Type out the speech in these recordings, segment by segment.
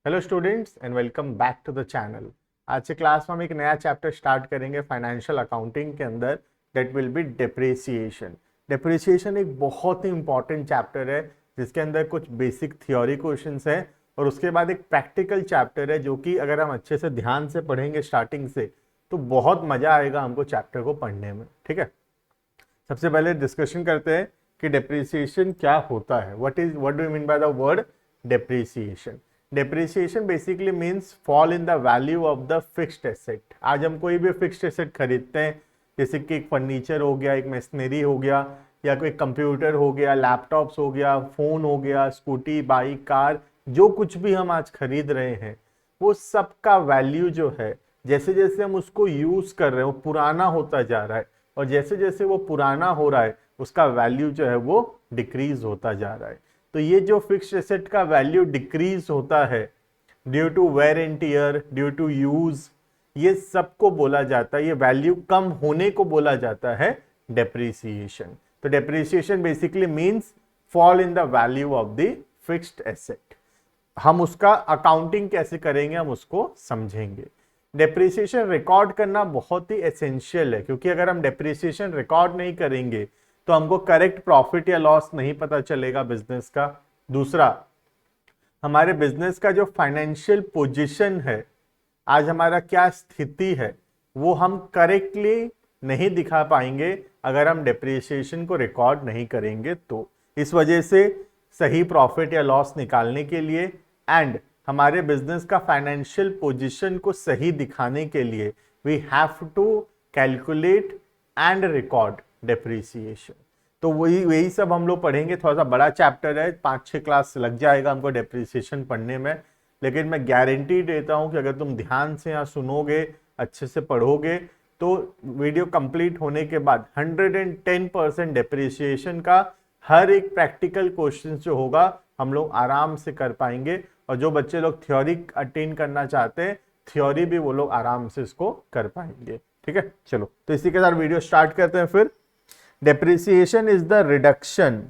Hello students and welcome back to the channel. आज से class में हम एक नया चैप्टर स्टार्ट करेंगे फाइनेंशियल अकाउंटिंग के अंदर, that will be depreciation. Depreciation एक बहुत ही इंपॉर्टेंट चैप्टर है जिसके अंदर कुछ बेसिक थियोरी क्वेश्चंस हैं और उसके बाद एक प्रैक्टिकल चैप्टर है जो कि अगर हम अच्छे से ध्यान से पढ़ेंगे स्टार्टिंग से तो बहुत मजा आएगा हमको चैप्टर को पढ़ने में। ठीक है, सबसे पहले डिस्कशन करते हैं कि डेप्रिसिएशन क्या होता है। What do you mean by the word depreciation? Depreciation basically means fall in the value of the fixed asset. आज हम कोई भी फिक्स्ड एसेट खरीदते हैं, जैसे कि एक फर्नीचर हो गया, एक मशीनरी हो गया, या कोई कंप्यूटर हो गया, लैपटॉप्स हो गया, फोन हो गया, स्कूटी, बाइक, कार, जो कुछ भी हम आज खरीद रहे हैं वो सबका वैल्यू जो है जैसे जैसे हम उसको यूज कर रहे हैं वो पुराना होता जा रहा है, और जैसे जैसे वो पुराना हो रहा है उसका वैल्यू जो है वो डिक्रीज होता जा रहा है। तो ये जो फिक्स्ड एसेट का वैल्यू डिक्रीज होता है due to wear and tear, due to use, ये सबको बोला जाता है, ये वैल्यू कम होने को बोला जाता है डेप्रिसिएशन। तो depreciation basically means fall in the value of the fixed asset. हम उसका अकाउंटिंग कैसे करेंगे हम उसको समझेंगे। डेप्रिसिएशन रिकॉर्ड करना बहुत ही एसेंशियल है, क्योंकि अगर हम डेप्रिसिएशन रिकॉर्ड नहीं करेंगे तो हमको करेक्ट प्रॉफिट या लॉस नहीं पता चलेगा बिजनेस का। दूसरा, हमारे बिजनेस का जो फाइनेंशियल पोजीशन है, आज हमारा क्या स्थिति है, वो हम करेक्टली नहीं दिखा पाएंगे अगर हम डेप्रिसिएशन को रिकॉर्ड नहीं करेंगे। तो इस वजह से सही प्रॉफिट या लॉस निकालने के लिए एंड हमारे बिजनेस का फाइनेंशियल पोजीशन को सही दिखाने के लिए we have to calculate and record depreciation. तो वही सब हम लोग पढ़ेंगे। थोड़ा सा बड़ा चैप्टर है, 5-6 क्लास लग जाएगा हमको डेप्रिसिएशन पढ़ने में, लेकिन मैं गारंटी देता हूं कि अगर तुम ध्यान से यहाँ सुनोगे, अच्छे से पढ़ोगे, तो वीडियो कंप्लीट होने के बाद 110% डेप्रिसिएशन का हर एक प्रैक्टिकल क्वेश्चन जो होगा हम लोग आराम से कर पाएंगे। और जो बच्चे लोग थ्योरी अटेन करना चाहते हैं, थ्योरी भी वो लोग आराम से इसको कर पाएंगे। ठीक है, चलो तो इसी के साथ वीडियो स्टार्ट करते हैं। फिर depreciation is the reduction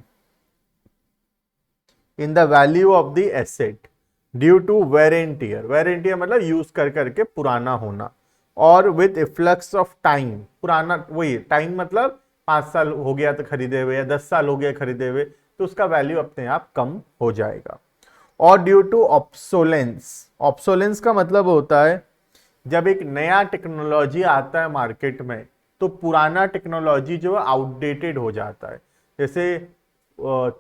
in the value of the asset due to wear and tear. Wear and tear मतलब यूज कर करके पुराना होना, और विद इफ्लक्स ऑफ टाइम। पुराना वही टाइम मतलब 5 साल हो गया तो खरीदे हुए, या 10 साल हो गया खरीदे हुए, तो उसका वैल्यू अपने आप कम हो जाएगा। और ड्यू टू ऑब्सोलेंस। ऑब्सोलेंस का मतलब होता है जब एक नया टेक्नोलॉजी आता है मार्केट में तो पुराना टेक्नोलॉजी जो है आउटडेटेड हो जाता है। जैसे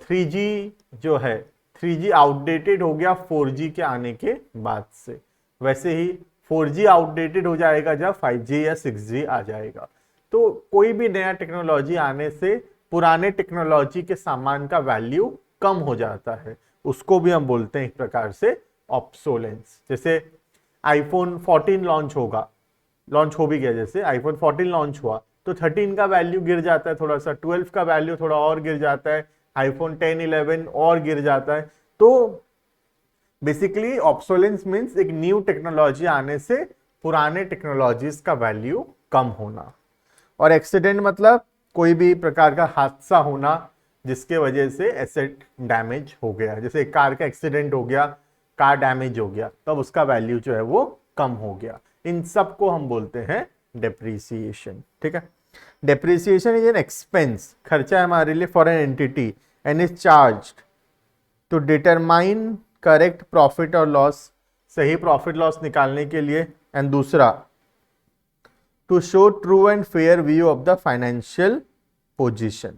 3G जो है, 3G आउटडेटेड हो गया 4G के आने के बाद से, वैसे ही 4G आउटडेटेड हो जाएगा जब 5G या 6G आ जाएगा। तो कोई भी नया टेक्नोलॉजी आने से पुराने टेक्नोलॉजी के सामान का वैल्यू कम हो जाता है, उसको भी हम बोलते हैं एक प्रकार से ऑब्सोलेंस। जैसे आईफोन 14 लॉन्च हो भी गया, जैसे आईफोन 14 लॉन्च हुआ तो 13 का वैल्यू गिर जाता है थोड़ा सा, 12 का वैल्यू थोड़ा और गिर जाता है, आईफोन 10, 11 और गिर जाता है। तो बेसिकली ऑब्सोलेंस मीन्स एक न्यू टेक्नोलॉजी आने से पुराने टेक्नोलॉजीज का वैल्यू कम होना। और एक्सीडेंट मतलब कोई भी प्रकार का हादसा होना जिसके वजह से एसेट डैमेज हो गया, जैसे कार का एक्सीडेंट हो गया, कार डैमेज हो गया, तब उसका वैल्यू जो है वो कम हो गया। इन सब को हम बोलते हैं डेप्रिसिएशन। ठीक है, डेप्रिसिएशन इज एन एक्सपेंस, खर्चा है हमारे लिए for an entity and is charged to determine correct profit और लॉस, सही प्रॉफिट लॉस निकालने के लिए, एंड दूसरा to show true and fair view of the financial position.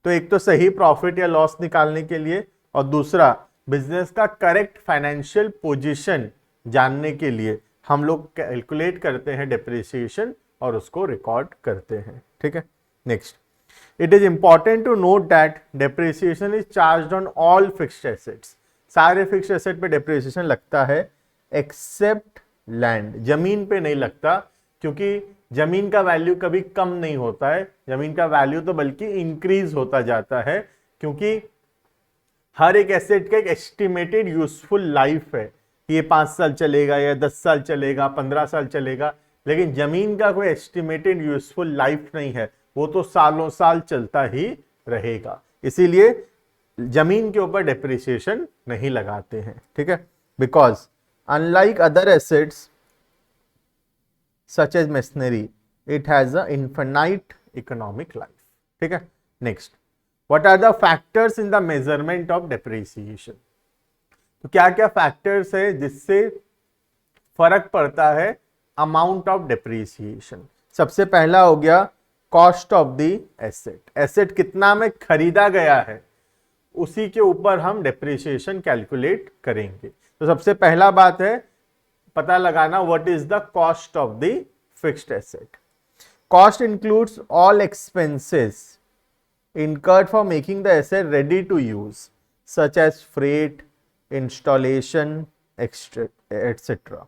तो एक तो सही प्रॉफिट या लॉस निकालने के लिए, और दूसरा बिजनेस का करेक्ट फाइनेंशियल पोजीशन जानने के लिए हम लोग कैलकुलेट करते हैं डेप्रिसिएशन और उसको रिकॉर्ड करते हैं। ठीक है, next, it is important to note that depreciation is charged on all fixed assets. सारे फिक्स्ड एसेट पे डेप्रिसिएशन लगता है एक्सेप्ट लैंड। जमीन पे नहीं लगता, क्योंकि जमीन का वैल्यू कभी कम नहीं होता है, जमीन का वैल्यू तो बल्कि इंक्रीज होता जाता है, क्योंकि हर एक एसेट का एक एस्टिमेटेड यूजफुल लाइफ है, ये 5 साल चलेगा या 10 साल चलेगा, 15 साल चलेगा, लेकिन जमीन का कोई एस्टिमेटेड यूजफुल लाइफ नहीं है, वो तो सालों साल चलता ही रहेगा। इसीलिए जमीन के ऊपर डेप्रिसिएशन नहीं लगाते हैं। ठीक है, because unlike other assets such as machinery it has a infinite economic life. ठीक है, next, what are the factors in the measurement of depreciation. तो क्या क्या फैक्टर्स है जिससे फर्क पड़ता है अमाउंट ऑफ डेप्रिसिएशन। सबसे पहला हो गया cost of the asset. Asset कितना में खरीदा गया है उसी के ऊपर हम डेप्रिसिएशन कैलकुलेट करेंगे। तो सबसे पहला बात है पता लगाना what is the cost of the fixed asset. Cost includes all expenses incurred for making the asset ready to use such as freight, installation, etc.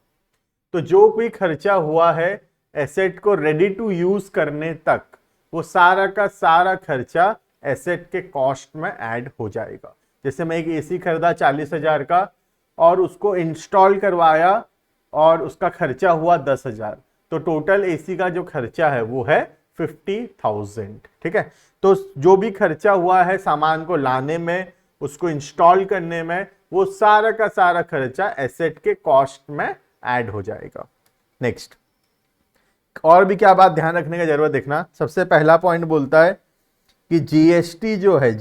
तो जो भी खर्चा हुआ है एसेट को रेडी टू यूज करने तक, वो सारा का सारा खर्चा एसेट के कॉस्ट में ऐड हो जाएगा। जैसे मैं एक एसी खरीदा 40,000 का और उसको इंस्टॉल करवाया और उसका खर्चा हुआ 10,000, तो टोटल एसी का जो खर्चा है वो है 50,000। ठीक है, तो जो भी खर्चा हुआ है सामान को लाने में, उसको इंस्टॉल करने में, वो सारा का सारा खर्चा एसेट के कॉस्ट में ऐड हो जाएगा। नेक्स्ट, और भी क्या बात ध्यान रखने की जरूरत देखना। सबसे पहला पॉइंट बोलता है कि जीएसटी जो है,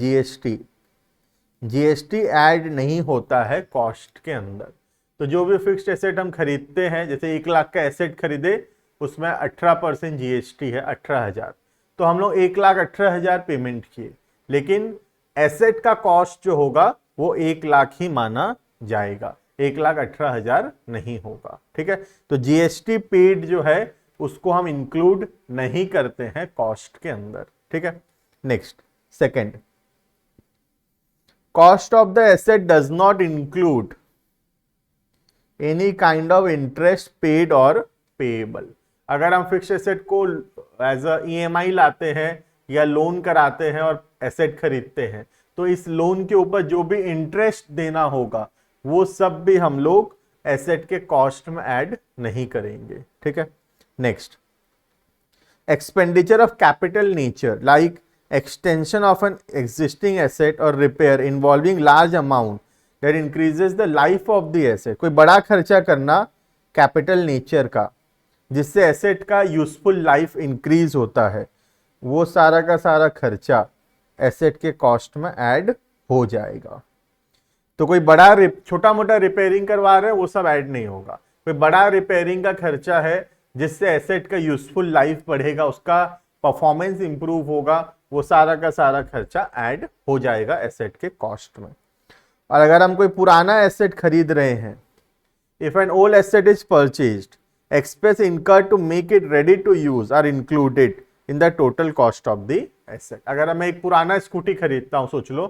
जीएसटी ऐड नहीं होता है कॉस्ट के अंदर। तो जो भी फिक्स्ड एसेट हम खरीदते हैं, जैसे 1 लाख का एसेट खरीदे, उसमें 18% जीएसटी है 18,000, तो हम लोग 1,18,000 पेमेंट किए, लेकिन एसेट का कॉस्ट जो होगा वो 1 लाख ही माना जाएगा, 1,18,000 नहीं होगा। ठीक है, तो जीएसटी पेड जो है उसको हम इंक्लूड नहीं करते हैं कॉस्ट के अंदर। ठीक है, next, second, cost of the asset does not include any kind of interest paid और पेएबल। अगर हम फिक्स एसेट को एज अ ईएमआई लाते हैं या लोन कराते हैं और एसेट खरीदते हैं, तो इस लोन के ऊपर जो भी इंटरेस्ट देना होगा वो सब भी हम लोग एसेट के कॉस्ट में ऐड नहीं करेंगे। ठीक है, next, expenditure of capital nature like extension of an existing asset और repair involving large amount that increases the life of the asset. कोई बड़ा खर्चा करना कैपिटल नेचर का जिससे एसेट का यूजफुल लाइफ इंक्रीज होता है, वो सारा का सारा खर्चा एसेट के कॉस्ट में ऐड हो जाएगा। तो कोई बड़ा छोटा मोटा रिपेयरिंग करवा रहे हैं वो सब ऐड नहीं होगा। कोई बड़ा रिपेयरिंग का खर्चा है जिससे एसेट का यूजफुल लाइफ बढ़ेगा, उसका परफॉर्मेंस इंप्रूव होगा, वो सारा का सारा खर्चा ऐड हो जाएगा एसेट के कॉस्ट में। और अगर हम कोई पुराना एसेट खरीद रहे हैं, if an old asset is purchased, expense incurred to make it ready to use are included in the total cost of the asset। अगर मैं एक पुराना स्कूटी खरीदता हूँ सोच लो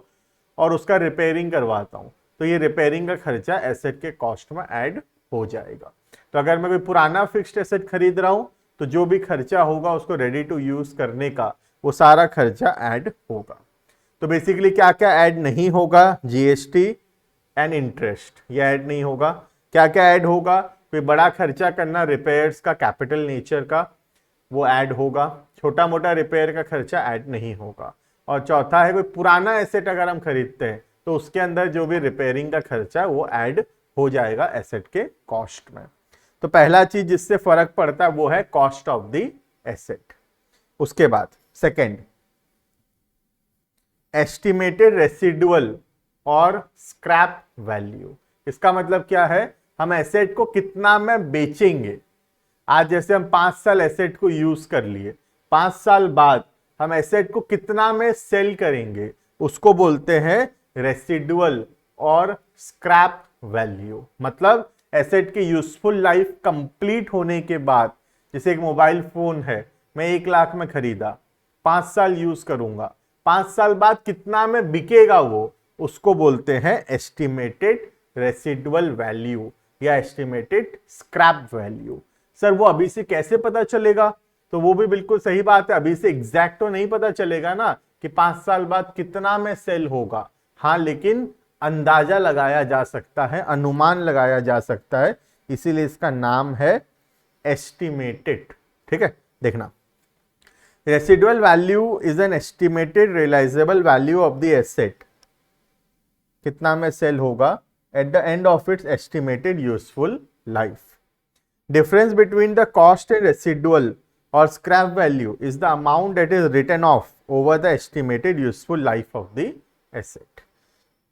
और उसका रिपेयरिंग करवाता हूँ, तो ये रिपेयरिंग का खर्चा एसेट के कॉस्ट में ऐड हो जाएगा। तो अगर मैं कोई पुराना फिक्स्ड एसेट खरीद रहा हूँ तो जो भी खर्चा होगा उसको रेडी टू यूज करने का, वो सारा खर्चा ऐड होगा। तो बेसिकली क्या क्या ऐड नहीं होगा, जीएसटी एंड इंटरेस्ट, ये ऐड नहीं होगा। क्या क्या ऐड होगा, कोई बड़ा खर्चा करना रिपेयर्स का कैपिटल नेचर का, वो ऐड होगा। छोटा मोटा रिपेयर का खर्चा ऐड नहीं होगा। और चौथा है कोई पुराना एसेट अगर हम खरीदते हैं तो उसके अंदर जो भी रिपेयरिंग का खर्चा है वो ऐड हो जाएगा एसेट के कॉस्ट में। तो पहला चीज जिससे फर्क पड़ता है वो है कॉस्ट ऑफ द एसेट। उसके बाद सेकेंड, एस्टिमेटेड रेसिडुअल और स्क्रैप वैल्यू। इसका मतलब क्या है, हम एसेट को कितना में बेचेंगे। आज जैसे हम 5 साल एसेट को यूज कर लिए, 5 साल बाद हम एसेट को कितना में सेल करेंगे, उसको बोलते हैं रेसिडुअल और स्क्रैप वैल्यू। मतलब एसेट की यूजफुल लाइफ कंप्लीट होने के बाद, जैसे एक मोबाइल फोन है, मैं 1 लाख में खरीदा, 5 साल यूज करूंगा, 5 साल बाद कितना में बिकेगा वो, उसको बोलते हैं एस्टिमेटेड रेसिडुअल वैल्यू या एस्टिमेटेड स्क्रैप वैल्यू। सर वो अभी से कैसे पता चलेगा, तो वो भी बिल्कुल सही बात है, अभी से एग्जैक्ट तो नहीं पता चलेगा ना कि 5 साल बाद कितना में सेल होगा। हाँ, लेकिन अंदाजा लगाया जा सकता है, अनुमान लगाया जा सकता है, इसीलिए इसका नाम है एस्टिमेटेड। ठीक है, देखना, residual value is an estimated realisable value of the asset. कितना में सेल होगा at the end of its estimated useful life. Difference between the cost and residual or scrap value is the amount that is written off over the estimated useful life of the asset.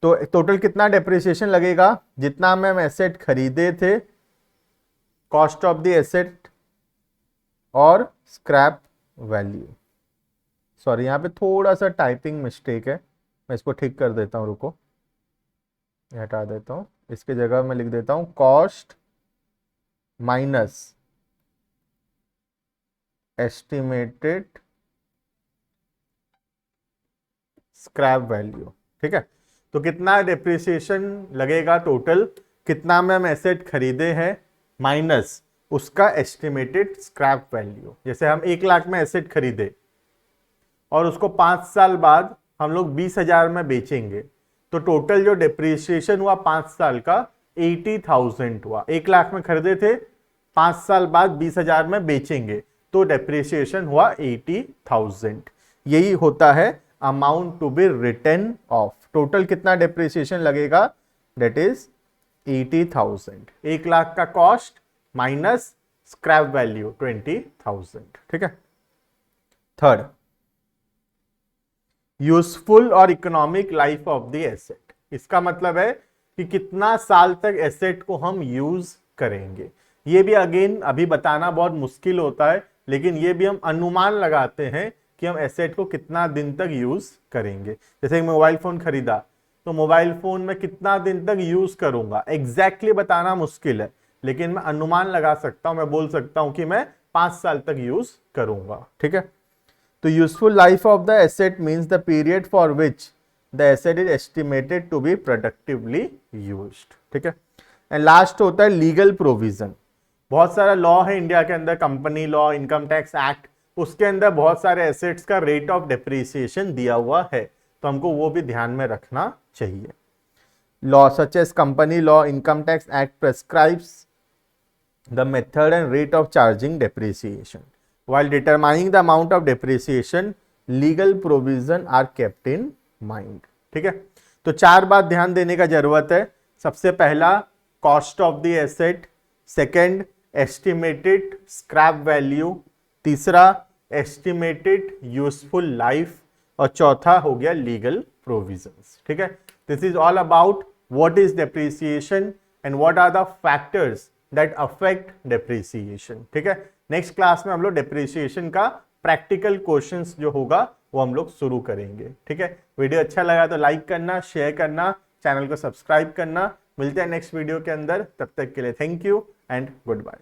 तो total कितना depreciation लगेगा, जितना में हम asset खरीदे थे, cost of the asset और scrap value. Sorry, यहाँ पे थोड़ा सा टाइपिंग मिस्टेक है, मैं इसको ठीक कर देता हूँ, रुको, हटा देता हूँ. इसके जगह मैं लिख देता हूँ cost minus estimated scrap value. ठीक है, तो कितना डेप्रिसिएशन लगेगा टोटल, कितना में हम एसेट खरीदे हैं, माइनस उसका एस्टिमेटेड स्क्रैप वैल्यू. जैसे हम 1 लाख में एसेट खरीदे और उसको 5 साल बाद हम लोग 20,000 में बेचेंगे, तो टोटल जो डेप्रिसिएशन हुआ 5 साल का 80,000 हुआ. 1 लाख में खरीदे थे, 5 साल बाद 20,000 में बेचेंगे, तो डेप्रिसिएशन हुआ 80,000. यही होता है amount to be written off. Total कितना डेप्रिसिएशन लगेगा, दैट इज 80,000. 1 लाख का कॉस्ट माइनस स्क्रैप वैल्यू 20,000. ठीक है. थर्ड, यूजफुल और economic life of the asset. इसका मतलब है कि कितना साल तक एसेट को हम यूज करेंगे. ये भी अगेन अभी बताना बहुत मुश्किल होता है, लेकिन ये भी हम अनुमान लगाते हैं कि हम एसेट को कितना दिन तक यूज करेंगे. जैसे मोबाइल फोन खरीदा, तो मोबाइल फोन में कितना दिन तक यूज करूंगा एग्जैक्टली बताना मुश्किल है, लेकिन मैं अनुमान लगा सकता हूं. मैं बोल सकता हूं कि मैं 5 साल तक यूज करूंगा. ठीक है. तो useful life of the asset means the period for which the asset is estimated to be productively used. ठीक है. एंड लास्ट होता है लीगल प्रोविजन. बहुत सारा लॉ है इंडिया के अंदर, company law, income tax act, उसके अंदर बहुत सारे एसेट्स का रेट ऑफ डेप्रिसिएशन दिया हुआ है, तो हमको वो भी ध्यान में रखना चाहिए. Law such as company law, income tax act prescribes the method and rate of charging depreciation. While determining the amount of depreciation, legal provision are kept in mind. ठीक है. तो 4 बात ध्यान देने का जरूरत है. सबसे पहला cost of the asset, second estimated scrap value, तीसरा एस्टिमेटेड यूजफुल लाइफ, और चौथा हो गया लीगल प्रोविजंस. ठीक है. This is all about what is depreciation and what are the factors that affect depreciation. ठीक है. नेक्स्ट क्लास में हम लोग डेप्रिसिएशन का प्रैक्टिकल क्वेश्चंस जो होगा वो हम लोग शुरू करेंगे. ठीक है. वीडियो अच्छा लगा तो लाइक करना, शेयर करना, चैनल को सब्सक्राइब करना. मिलते हैं नेक्स्ट वीडियो के अंदर. तब तक के लिए thank you and good bye.